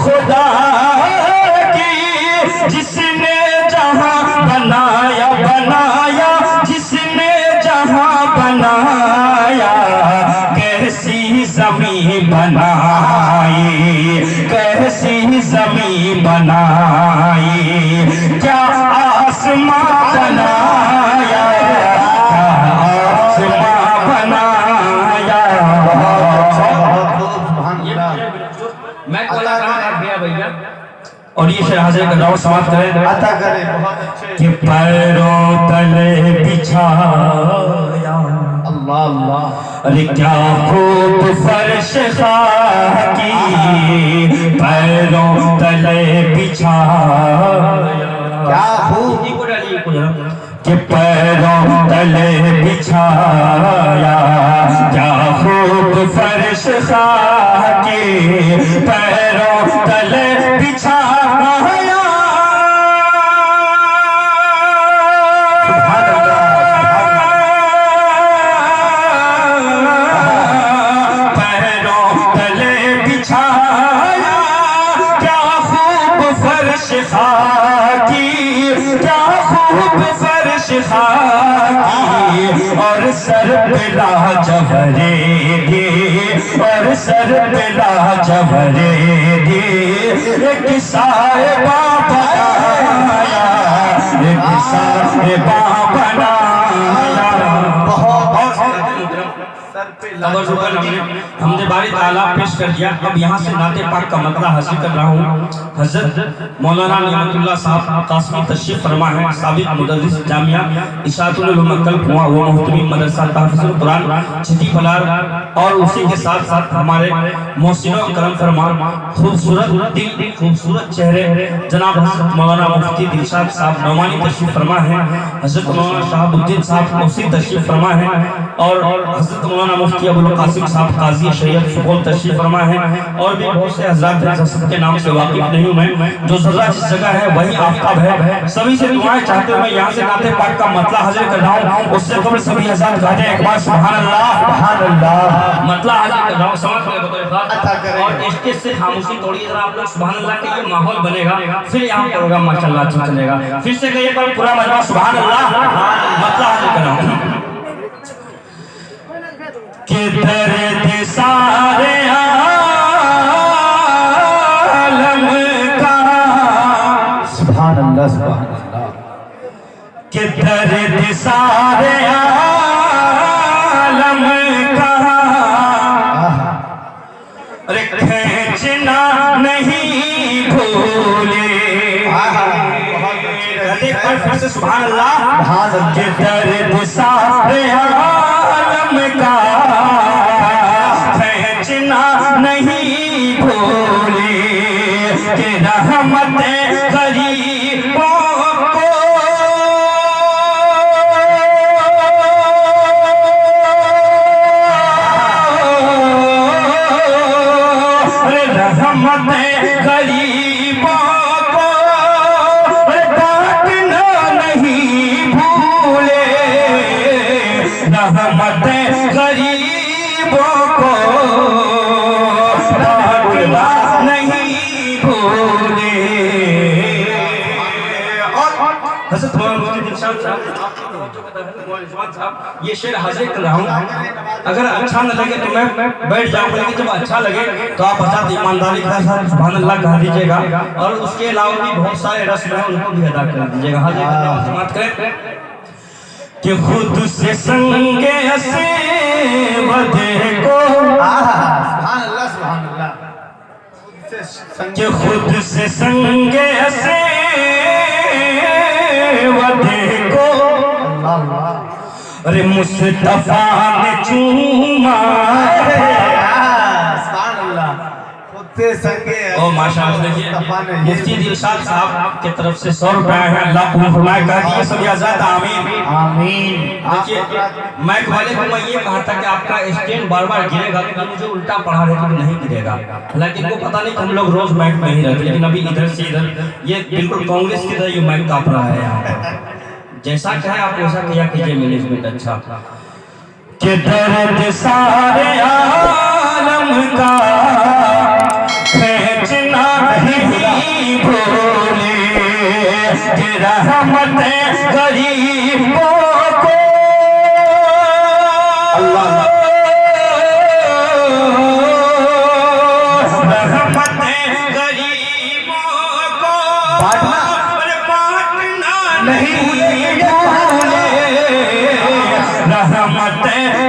खुदा की जिसने जहां बनाया बनाया, जिसने जहां बनाया, कैसी ज़मीं बनाई, कैसी ज़मीं बनाई, क्या आसमां बनाया, क्या आसमां बनाया। मैं कोला कहाँ गया भैया। और ये शेर हाजिर कर रहा हूँ, समाप्त करें कि पैरों तले बिछाया, अल्लाह अल्लाह, अरे क्या खूब फर्श खाकी, पैरों तले बिछाया, क्या खूब कि पैरों तले बिछाया, क्या खूब फर्श खाकी, पैरों तले बिछाया, पैरों तले बिछाया, क्या खूब फर्श खाकी, क्या खूब फर्श खाकी, और सर पे लाजवरेगी, और सर पे लाजवरेगी, एक साहिबा बनाया, एक साहिबा बनाया। हमने बारी ताला पेश कर दिया। अब यहाँ से नाते पाक का मतलब हासिल कर रहा हूँ। हज़रत मौलाना नियामतुल्लाह साहब कासमी तशरीफ फरमा है, साबिक मुदर्रिस जामिया इशाअतुल उलमा कल्ब हुआ, वो मुहतमिम मदरसा तहफ़्ज़ुल कुरान छठी फलार, और उसी के साथ साथ हमारे मोहसिनों करम फरमा खूबसूरत दिल खूबसूरत चेहरे जनाब हज़रत मौलाना मुफ्ती दिलशाद साहब नौमानी तशरीफ फरमा है, हज़रत मौलाना शहाबुद्दीन साहब मौसी तशरीफ फरमा है, और हज़रत मौलाना मुफ्ती अबुल कासिम साहब काजी शरीयत सुपौल तशरीफ फरमा है, और भी बहुत से हज़रात हैं जिनके नाम से वाकिफ नहीं हूँ मैं। जो ज़र्रा जिस जगह है वही आफ्ताब है। सभी से दुआएं चाहते हुए यहाँ से नाते पाक का मतला हाजिर कर रहा हूँ। उससे कबल सभी हज़रात गाते एक बार सुभान अल्लाह, सुभान अल्लाह, मतला हाजिर कर रहा हूँ। समझ गए और स्टेज से खामोशी तोड़िए जरा आप लोग, सुभान अल्लाह का ये माहौल बनेगा, फिर यहाँ प्रोग्राम माशाअल्लाह अच्छा चलेगा। फिर से कहिए पर पूरा मजमा सुभान अल्लाह, मतला हाजिर कर रहा हूँ कि दर्द सारे आलम का, सुभान अल्लाह सुभान अल्लाह, कि दर्द सारे आलम का, अरे खींचना नहीं भूले, फिर से सुभान अल्लाह, कि दर्द सारे आलम का खींचना नहीं भूले, कि रहमत गरीबों को, रहमत गरीबों को डांटना नहीं भूले, रहमत गरीबों को डांटना नहीं भूले। हज़रत मौलाना मुफ्ती दिलशाद साहब ये शेर हाजिर कर रहा हूँ। अगर अच्छा न लगे तो मैं बैठ जाऊंगा, लेकिन जब अच्छा लगे तो आप हज़रत ईमानदारी के साथ सुभान अल्लाह कह दीजिएगा, और उसके अलावा भी बहुत सारे रस्म हैं उनको भी अदा कर दीजिएगा। हाजिर समाप्त करें कि खुद से संगे हसे वदे को, सुभान अल्लाह सुभान अल्लाह, कि खुद से संगे हसे वदे को, अरे मुस्तफा ने चूमा है, सुभान अल्लाह, खुद से संगे, ओ माशाअल्लाह। देखिए मुफ्ती दिलशाद साहब की तरफ से 100 रुपए हैं, अल्लाह को फरमाए कह दिए सभी आजाद आमीन आमीन। देखिए माइक वाले को मैं ये कहा था कि आपका स्टैंड बार बार गिरेगा, तो मुझे उल्टा पढ़ा रहे थे कि नहीं गिरेगा, हालांकि इनको पता नहीं कि हम लोग रोज माइक में ही रहते, लेकिन अभी इधर से इधर ये बिल्कुल कांग्रेस की तरह ये माइक कांप रहा है यहाँ पर। जैसा कहे आप वैसा किया कीजिए मैनेजमेंट अच्छा। कि दर्द सारे आलम का खींचना ये रहमत गरीबों को अल्लाह रहमत गरीबों को बांटना नहीं भूले रहमत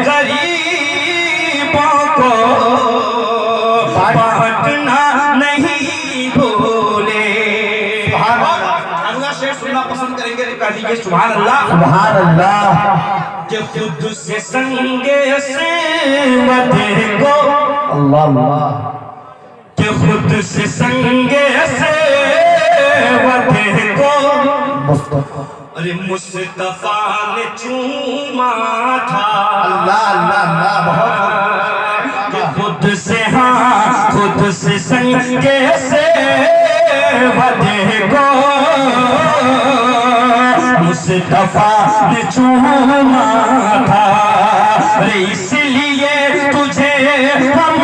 गरीबों को बांटना नहीं भूले। अगला शेर सुनना पसंद करेंगे तो कह दीजिए सुभान अल्लाह। सुभान अल्लाह। कि खुद से संगे से वदे को अल्लाह अल्लाह। कि खुद से संगे से वदे को अरे मुस्तफा ने चूमा था। अल्लाह अल्लाह अल्लाह। बहुत कि खुद से हाँ खुद से संगे से वदे को मुस्तफा ने चूमा था। अरे इसलिए तुझे हम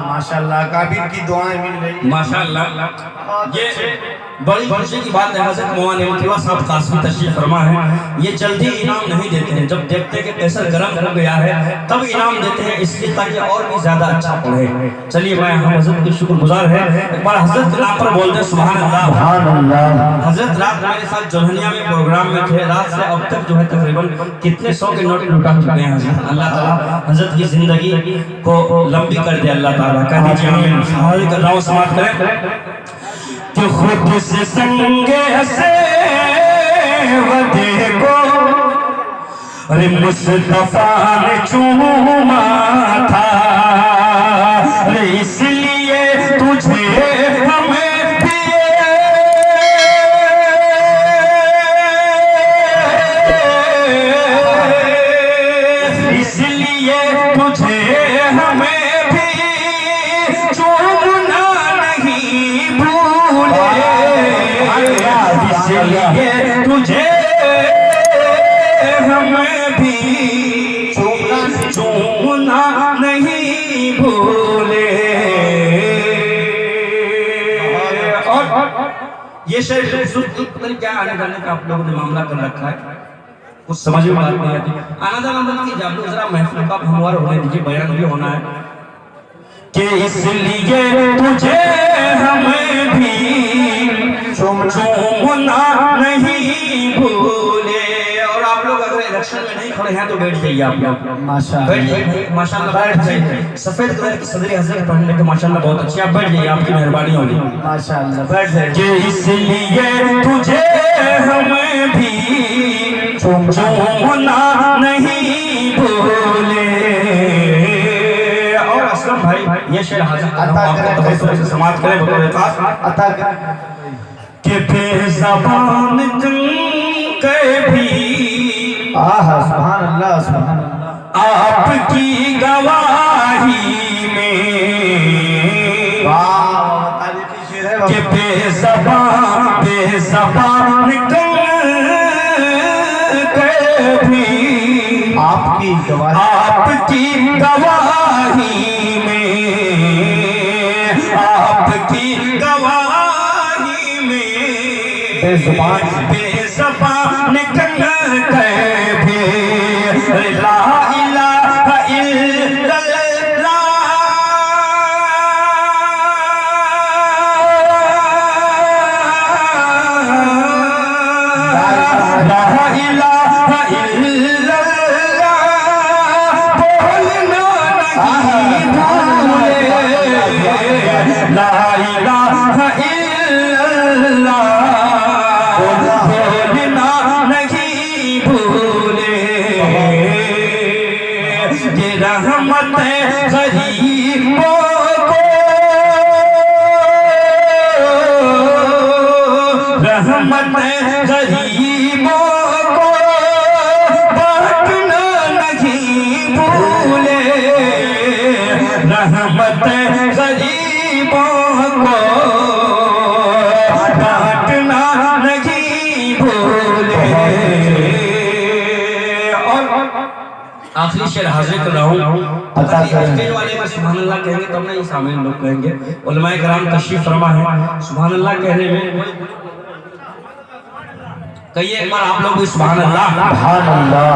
माशाल्लाह काबिल की दुआएं मिल रही। माशाल्लाह ये बड़ी खुशी की बात है। हज़रत मौलाना नेमतुल्लाह साहब कासमी तशरीफ फरमा है। ये जल्दी इनाम नहीं देते हैं, जब देखते हैं कि कैसर गर्म हो गया है तब इनाम देते हैं, इसलिए ताकि और भी ज्यादा अच्छा पढ़े। चलिए मैं हम हज़रत के शुक्रगुजार है। एक बार हज़रत के नाम पर बोलते हैं सुभान अल्लाह। सुभान अल्लाह। हज़रत रात मेरे साथ जोहनिया में प्रोग्राम में थे। रात से अब तक जो है तकरीबन कितने 100 के नोट लुटा चुके हैं हज़रत। अल्लाह ताला हज़रत की जिंदगी को लंबी कर दे अल्लाह ताला। कह दीजिए आमीन। हाजिर कर रहा हूं, समाप्त करें। कि खुद से संगे से वदे को अरे मुस्तफा ने चूमा था। अरे इसलिए तुझे हमें इसलिए तुझे हमें भी चूमना नहीं भूले। इसलिए तुझे हमें भी चूमना नहीं भूले। और ये शेर पता नहीं क्या आने जाने का आप लोगों ने मामला कर रखा है, कुछ समझ में बात नहीं आती। आनंद की जब जरा महफिल का हमवार होने दीजिए, बयान भी होना है कि इसलिए तुझे हमें भी चूमना नहीं भूले। और आप लोग अगर इलेक्शन में नहीं खड़े हैं तो बैठ जाइए, आप लोग माशाल्लाह बैठ जाइए, माशाल्लाह बैठ जाइए। सफेद कलर की सदरी हज़रत पहनने के माशाल्लाह बहुत अच्छी, आप बैठ जाइए, आपकी मेहरबानी होगी। माशाल्लाह बैठ जाइए। कि इसलिए तुझे हमें भी चूमना नहीं भूले। और असलम भाई ये शेर हाजिर कर रहा हूं, आपको तवज्जो से समाप्त करें बतौर खास। अता कि बेज़बान तुम के भी आहा सुभान अल्लाह सुभान अल्लाह। आपकी गवाही में वाह तारीफी शेर है। कि बेज़बान भी आपकी गवाही में आपकी गवाही में बेज़बान कह भी ला इलाहा इल्लल्लाह ला इलाहा इल्लल्लाह बोलना नहीं भूले। ला इलाहा इल्लल्लाह बोलना नहीं भूले। ये रहमत गरीबों को रहमत गरीबों शेर हाजिर कर रहा हूँ। पता करें। स्टेज वाले में सुभान अल्लाह कहेंगे तब नहीं शामिल लोग कहेंगे। उलमाए कराम तशरीफ फरमा है, सुभान अल्लाह कहने में कहिए एक बार आप लोग भी सुभान अल्लाह। सुभान अल्लाह।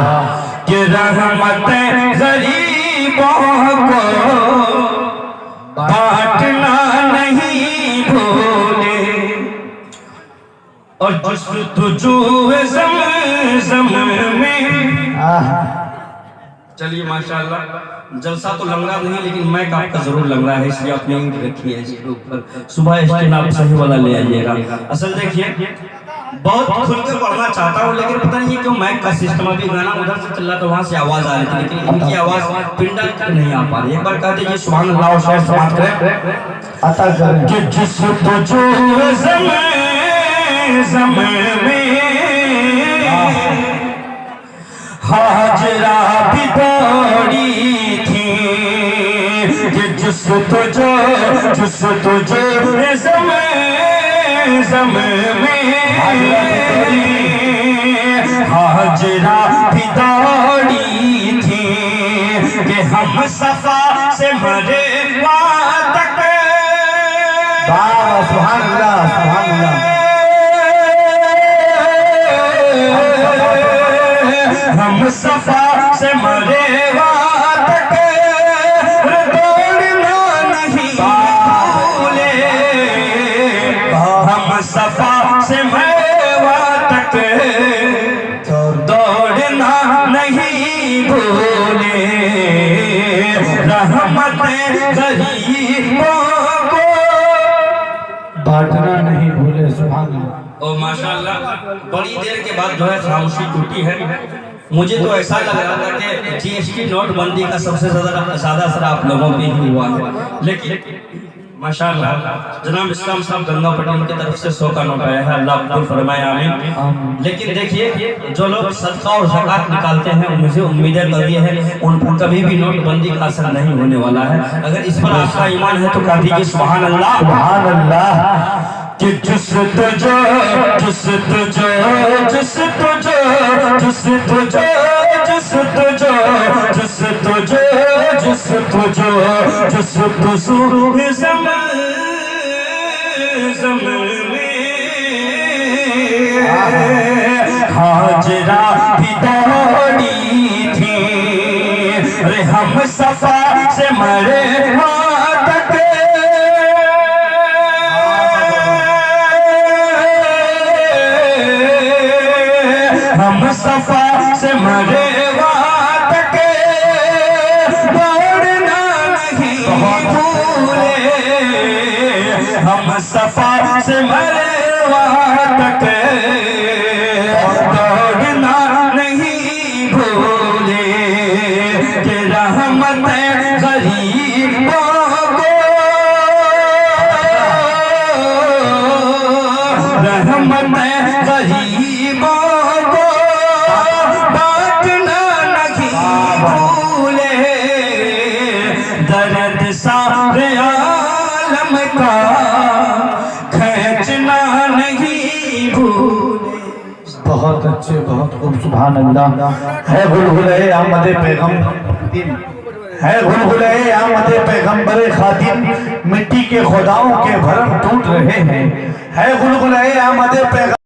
कि रहमत गरीबों को बांटना नहीं भूले, और जुस्तुजू ज़म में। चलिए माशाअल्लाह, जलसा तो लग रहा नहीं लेकिन मैक आपका जरूर लग रहा है, इसलिए आपने ईंट रखी है इसके ऊपर। सुबह स्टैंड आप सही वाला ले आइएगा। असल देखिए बहुत खुल के पढ़ना चाहता हूँ लेकिन पता नहीं क्यों मैक का सिस्टम, अभी गाना उधर से चल रहा था वहाँ से आवाज आ रही थी लेकिन इनकी आवाज पिंडा तक नहीं आ पा रही। एक बार कह दीजिए सुभान अल्लाह और शेर समाप्त करें। अता करें। कि जुस्तुजू ज़म में हाजरा भी दौड़ी थी, कि जुस्तुजू ज़म में हाजरा भी दौड़ी थी, कि हम सफा से मरे तक। सुभान अल्लाह, सुभान अल्लाह। हम सफा से मरे तक दौड़ना नहीं भूले, हम सफा से मरे तक दौड़ना नहीं भूले, रहमत गरीबों को बांटना नहीं भूले। सुभान अल्लाह। और माशाअल्लाह बड़ी देर के बाद जो है खामोशी टूटी है। मुझे तो ऐसा लग रहा था कि जीएसटी नोटबंदी का सबसे ज्यादा असर आप लोगों पे ही हुआ है, लेकिन माशाअल्लाह जनाब इस्लाम साहब गंगा पटेल की तरफ से 100 का नोट आया है, अल्लाह कबूल फरमाए, आमीन। लेकिन देखिए जो लोग सदका और ज़कात निकालते हैं मुझे उम्मीदें कभी है उन पर कभी भी नोटबंदी का असर नहीं होने वाला है। अगर इस पर आपका ईमान है तो कह दीजिए सुभान अल्लाह। सुभान अल्लाह। कि जुस्तुजू ज़म में हाजरा भी दौड़ी थी, अरे हम सफा से मरे तक। हम सफा से मरे तक दौड़ना नहीं भूले, हम सफा से मरे तक दौड़ना नहीं भूले, कि रहमत गरीबों को, रहमत गरीबों को बांटना नहीं भूले, दर्द सारे आलम का खींचना नहीं भूले। बहुत अच्छे, बहुत खूब। सुभान अल्लाह। है गुलगुले आमद पैगम्बर, है गुलगुले आमद पैगम्बर खातिम, मिट्टी के खुदाओं के भरम टूट रहे हैं। है गुलगुले आमद पैगम्बर।